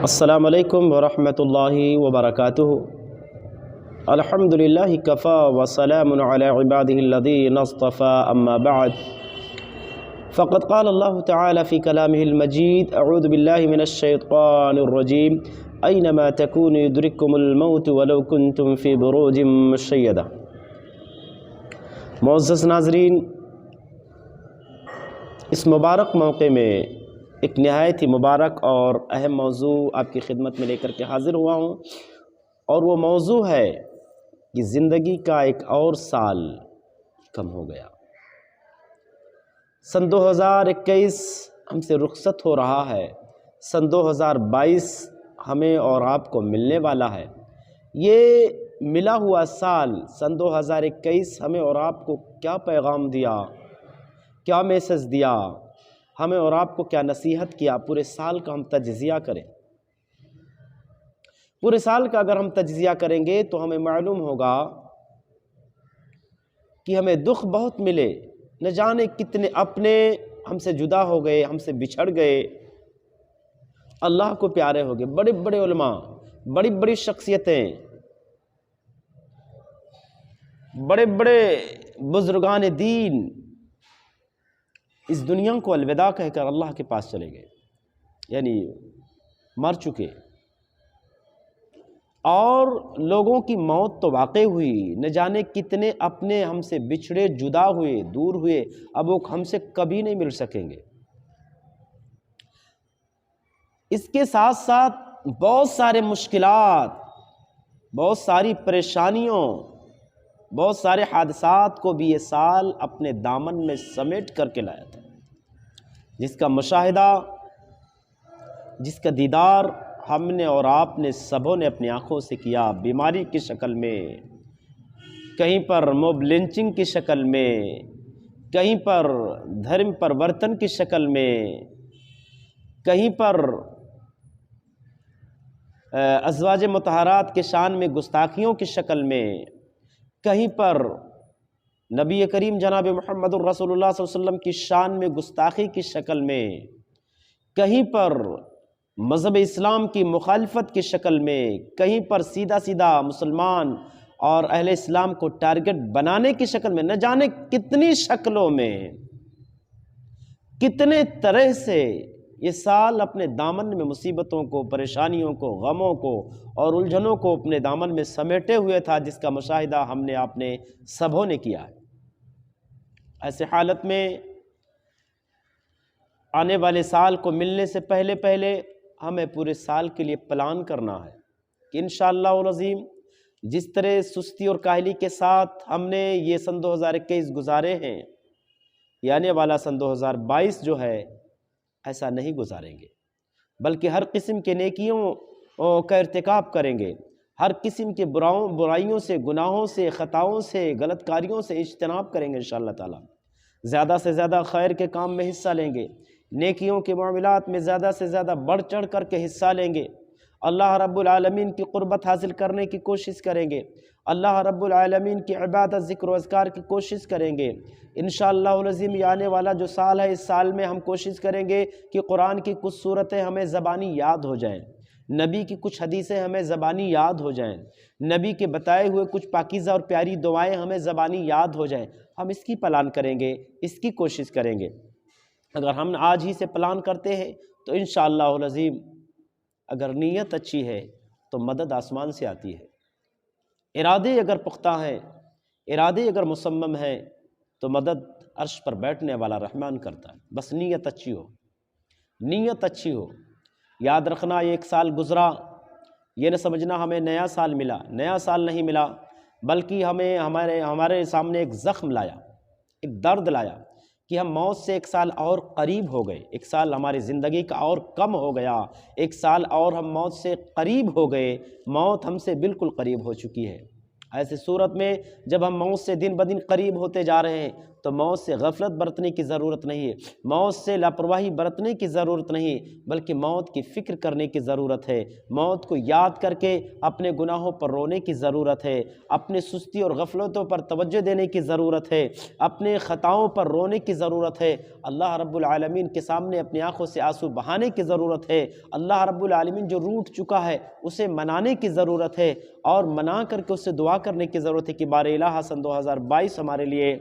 السلام علیکم ورحمۃ اللہ وبرکاتہ۔ الحمدللہ کفا وسلام علی عبادہ الذین اصطفى اما بعد فقد قال اللہ تعالی فی کلامہ المجید اعوذ باللہ من الشیطان الرجیم اینما تکونوا یدرککم الموت ولو کنتم فی بروج مشیدہ۔ معزز ناظرین، اس مبارک موقع میں ایک نہایت ہی مبارک اور اہم موضوع آپ کی خدمت میں لے کر کے حاضر ہوا ہوں، اور وہ موضوع ہے کہ زندگی کا ایک اور سال کم ہو گیا۔ سن 2021 ہم سے رخصت ہو رہا ہے، سن 2022 ہمیں اور آپ کو ملنے والا ہے۔ یہ ملا ہوا سال سن 2021 ہمیں اور آپ کو کیا پیغام دیا، کیا میسج دیا، ہمیں اور آپ کو کیا نصیحت کیا، پورے سال کا ہم تجزیہ کریں۔ پورے سال کا اگر ہم تجزیہ کریں گے تو ہمیں معلوم ہوگا کہ ہمیں دکھ بہت ملے، نہ جانے کتنے اپنے ہم سے جدا ہو گئے، ہم سے بچھڑ گئے، اللہ کو پیارے ہو گئے۔ بڑے بڑے علماء، بڑی بڑی شخصیتیں، بڑے بڑے بزرگان دین اس دنیا کو الوداع کہہ کر اللہ کے پاس چلے گئے، یعنی مر چکے۔ اور لوگوں کی موت تو واقع ہوئی، نہ جانے کتنے اپنے ہم سے بچھڑے، جدا ہوئے، دور ہوئے، اب وہ ہم سے کبھی نہیں مل سکیں گے۔ اس کے ساتھ ساتھ بہت سارے مشکلات، بہت ساری پریشانیوں، بہت سارے حادثات کو بھی یہ سال اپنے دامن میں سمیٹ کر کے لایا تھا، جس کا مشاہدہ، جس کا دیدار ہم نے اور آپ نے سبوں نے اپنی آنکھوں سے کیا، بیماری کی شکل میں، کہیں پر موب لنچنگ کی شکل میں، کہیں پر دھرم پرورتن کی شکل میں، کہیں پر ازواج مطہرات کے شان میں گستاخیوں کی شکل میں، کہیں پر نبی کریم جناب محمد الرسول اللہ صلی اللہ علیہ وسلم کی شان میں گستاخی کی شکل میں، کہیں پر مذہب اسلام کی مخالفت کی شکل میں، کہیں پر سیدھا سیدھا مسلمان اور اہل اسلام کو ٹارگٹ بنانے کی شکل میں، نہ جانے کتنی شکلوں میں، کتنے طرح سے یہ سال اپنے دامن میں مصیبتوں کو، پریشانیوں کو، غموں کو اور الجھنوں کو اپنے دامن میں سمیٹے ہوئے تھا، جس کا مشاہدہ ہم نے آپ نے سبوں نے کیا ہے۔ ایسے حالت میں آنے والے سال کو ملنے سے پہلے ہمیں پورے سال کے لیے پلان کرنا ہے کہ انشاءاللہ العظیم جس طرح سستی اور کاہلی کے ساتھ ہم نے یہ سن 2021 گزارے ہیں، یہ آنے والا سن 2022 جو ہے ایسا نہیں گزاریں گے، بلکہ ہر قسم کے نیکیوں کا ارتکاب کریں گے، ہر قسم کے برائیوں سے، گناہوں سے، خطاؤں سے، غلط کاریوں سے اجتناب کریں گے انشاءاللہ تعالی۔ زیادہ سے زیادہ خیر کے کام میں حصہ لیں گے، نیکیوں کے معاملات میں زیادہ سے زیادہ بڑھ چڑھ کر کے حصہ لیں گے، اللہ رب العالمین کی قربت حاصل کرنے کی کوشش کریں گے، اللہ رب العالمین کی عبادت، ذکر و اذکار کی کوشش کریں گے۔ انشاءاللہ العظیم یہ آنے والا جو سال ہے، اس سال میں ہم کوشش کریں گے کہ قرآن کی کچھ صورتیں ہمیں زبانی یاد ہو جائیں، نبی کی کچھ حدیثیں ہمیں زبانی یاد ہو جائیں، نبی کے بتائے ہوئے کچھ پاکیزہ اور پیاری دعائیں ہمیں زبانی یاد ہو جائیں۔ ہم اس کی پلان کریں گے، اس کی کوشش کریں گے۔ اگر ہم آج ہی سے پلان کرتے ہیں تو انشاءاللہ العظیم اگر نیت اچھی ہے تو مدد آسمان سے آتی ہے، ارادے اگر پختہ ہیں، ارادے اگر مصمم ہیں تو مدد عرش پر بیٹھنے والا رحمان کرتا ہے۔ بس نیت اچھی ہو، نیت اچھی ہو۔ یاد رکھنا، یہ ایک سال گزرا، یہ نہ سمجھنا ہمیں نیا سال ملا، نیا سال نہیں ملا، بلکہ ہمیں ہمارے سامنے ایک زخم لایا، ایک درد لایا کہ ہم موت سے ایک سال اور قریب ہو گئے، ایک سال ہماری زندگی کا اور کم ہو گیا، ایک سال اور ہم موت سے قریب ہو گئے، موت ہم سے بالکل قریب ہو چکی ہے۔ ایسی صورت میں جب ہم موت سے دن بدن قریب ہوتے جا رہے ہیں تو موت سے غفلت برتنے کی ضرورت نہیں ہے، موت سے لاپرواہی برتنے کی ضرورت نہیں، بلکہ موت کی فکر کرنے کی ضرورت ہے، موت کو یاد کر کے اپنے گناہوں پر رونے کی ضرورت ہے، اپنے سستی اور غفلتوں پر توجہ دینے کی ضرورت ہے، اپنے خطاؤں پر رونے کی ضرورت ہے، اللہ رب العالمین کے سامنے اپنی آنکھوں سے آنسو بہانے کی ضرورت ہے، اللہ رب العالمین جو روٹھ چکا ہے اسے منانے کی ضرورت ہے، اور منا کر کے اس سے دعا کرنے کی ضرورت ہے کہ بار الہ سن 2022 ہمارے لیے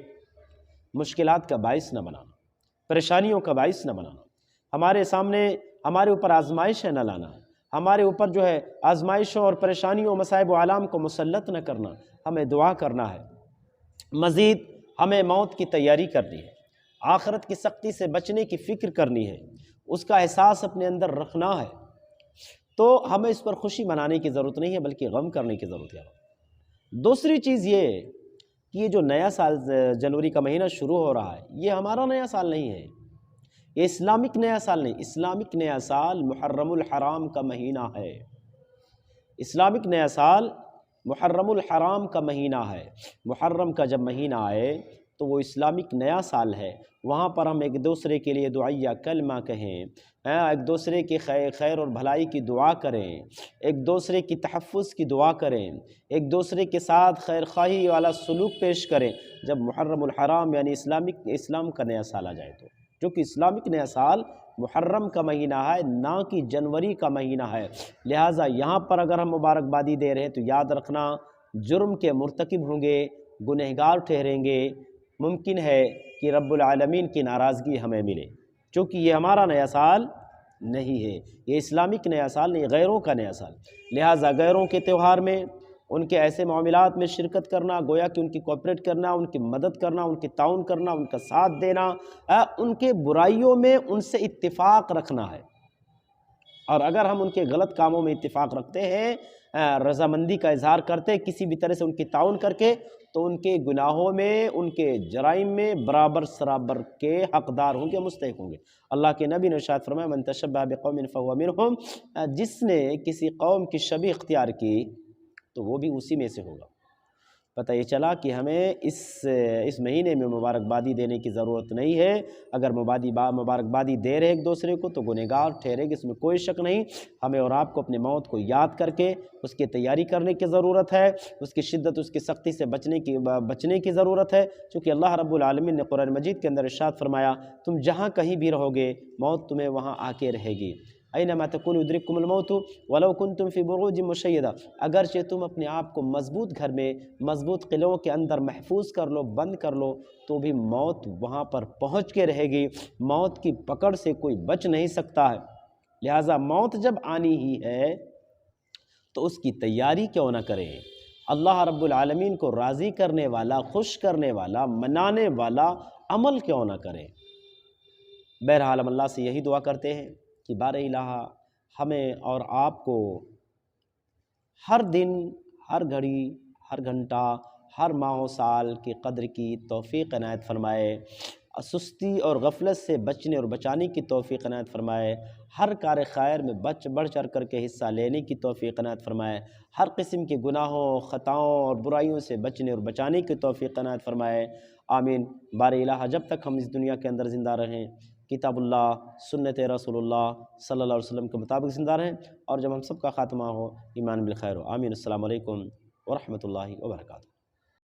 مشکلات کا باعث نہ بنانا، پریشانیوں کا باعث نہ بنانا، ہمارے سامنے ہمارے اوپر آزمائش نہ لانا، ہمارے اوپر جو ہے آزمائشوں اور پریشانیوں مصائب و آلام کو مسلط نہ کرنا، ہمیں دعا کرنا ہے۔ مزید ہمیں موت کی تیاری کرنی ہے، آخرت کی سختی سے بچنے کی فکر کرنی ہے، اس کا احساس اپنے اندر رکھنا ہے، تو ہمیں اس پر خوشی منانے کی ضرورت نہیں ہے بلکہ غم کرنے کی ضرورت ہے۔ دوسری چیز یہ ہے کہ یہ جو نیا سال جنوری کا مہینہ شروع ہو رہا ہے، یہ ہمارا نیا سال نہیں ہے، یہ اسلامک نیا سال نہیں، اسلامک نیا سال محرم الحرام کا مہینہ ہے، اسلامک نیا سال محرم الحرام کا مہینہ ہے۔ محرم کا جب مہینہ آئے تو وہ اسلامک نیا سال ہے، وہاں پر ہم ایک دوسرے کے لیے دعائیہ کلمہ کہیں، ایک دوسرے کی خیر اور بھلائی کی دعا کریں، ایک دوسرے کی تحفظ کی دعا کریں، ایک دوسرے کے ساتھ خیر خواہی والا سلوک پیش کریں جب محرم الحرام یعنی اسلام کا نیا سال آ جائے تو، کیونکہ اسلامک نیا سال محرم کا مہینہ ہے نہ کہ جنوری کا مہینہ ہے، لہٰذا یہاں پر اگر ہم مبارکبادی دے رہے ہیں تو یاد رکھنا جرم کے مرتکب ہوں گے، گنہگار ٹھہریں گے، ممکن ہے کہ رب العالمین کی ناراضگی ہمیں ملے، چونکہ یہ ہمارا نیا سال نہیں ہے، یہ اسلامک نیا سال نہیں، غیروں کا نیا سال، لہٰذا غیروں کے تہوار میں ان کے ایسے معاملات میں شرکت کرنا، گویا کہ ان کی کوآپریٹ کرنا، ان کی مدد کرنا، ان کی تعاون کرنا، ان کا ساتھ دینا، ان کے برائیوں میں ان سے اتفاق رکھنا ہے، اور اگر ہم ان کے غلط کاموں میں اتفاق رکھتے ہیں، رضامندی کا اظہار کرتے ہیں کسی بھی طرح سے ان کی تعاون کر کے، تو ان کے گناہوں میں، ان کے جرائم میں برابر سرابر کے حقدار ہوں گے، مستحق ہوں گے۔ اللہ کے نبی نے ارشاد فرمایا من تشبہ بقوم فہو منہم، جس نے کسی قوم کی شبیہ اختیار کی تو وہ بھی اسی میں سے ہوگا۔ پتہ یہ چلا کہ ہمیں اس مہینے میں مبارکبادی دینے کی ضرورت نہیں ہے، اگر مبارکبادی دے رہے ایک دوسرے کو تو گنہگار ٹھہرے گی، اس میں کوئی شک نہیں۔ ہمیں اور آپ کو اپنے موت کو یاد کر کے اس کی تیاری کرنے کی ضرورت ہے، اس کی شدت، اس کی سختی سے بچنے کی ضرورت ہے، چونکہ اللہ رب العالمین نے قرآن مجید کے اندر ارشاد فرمایا تم جہاں کہیں بھی رہو گے موت تمہیں وہاں آ کے رہے گی، اینما تکونوا یدرککم الموت ولو کنتم فی بروج مشیدہ، اگرچہ تم اپنے آپ کو مضبوط گھر میں، مضبوط قلعوں کے اندر محفوظ کر لو، بند کر لو، تو بھی موت وہاں پر پہنچ کے رہے گی، موت کی پکڑ سے کوئی بچ نہیں سکتا ہے۔ لہٰذا موت جب آنی ہی ہے تو اس کی تیاری کیوں نہ کریں، اللہ رب العالمین کو راضی کرنے والا، خوش کرنے والا، منانے والا عمل کیوں نہ کریں۔ بہرحال ہم اللہ سے یہی دعا کرتے ہیں کہ بار الہ ہمیں اور آپ کو ہر دن، ہر گھڑی، ہر گھنٹہ، ہر ماہ و سال کی قدر کی توفیق عنایت فرمائے، سستی اور غفلت سے بچنے اور بچانے کی توفیق عنایت فرمائے، ہر کار خیر میں بڑھ چڑھ کر کے حصہ لینے کی توفیق عنایت فرمائے، ہر قسم کے گناہوں، خطاؤں اور برائیوں سے بچنے اور بچانے کی توفیق عنایت فرمائے، آمین۔ بار الہ جب تک ہم اس دنیا کے اندر زندہ رہیں کتاب اللہ، سنت رسول اللہ صلی اللہ علیہ وسلم کے مطابق زندہ رہیں، اور جب ہم سب کا خاتمہ ہو ایمان بالخیر ہو، آمین۔ السلام علیکم ورحمۃ اللہ وبرکاتہ۔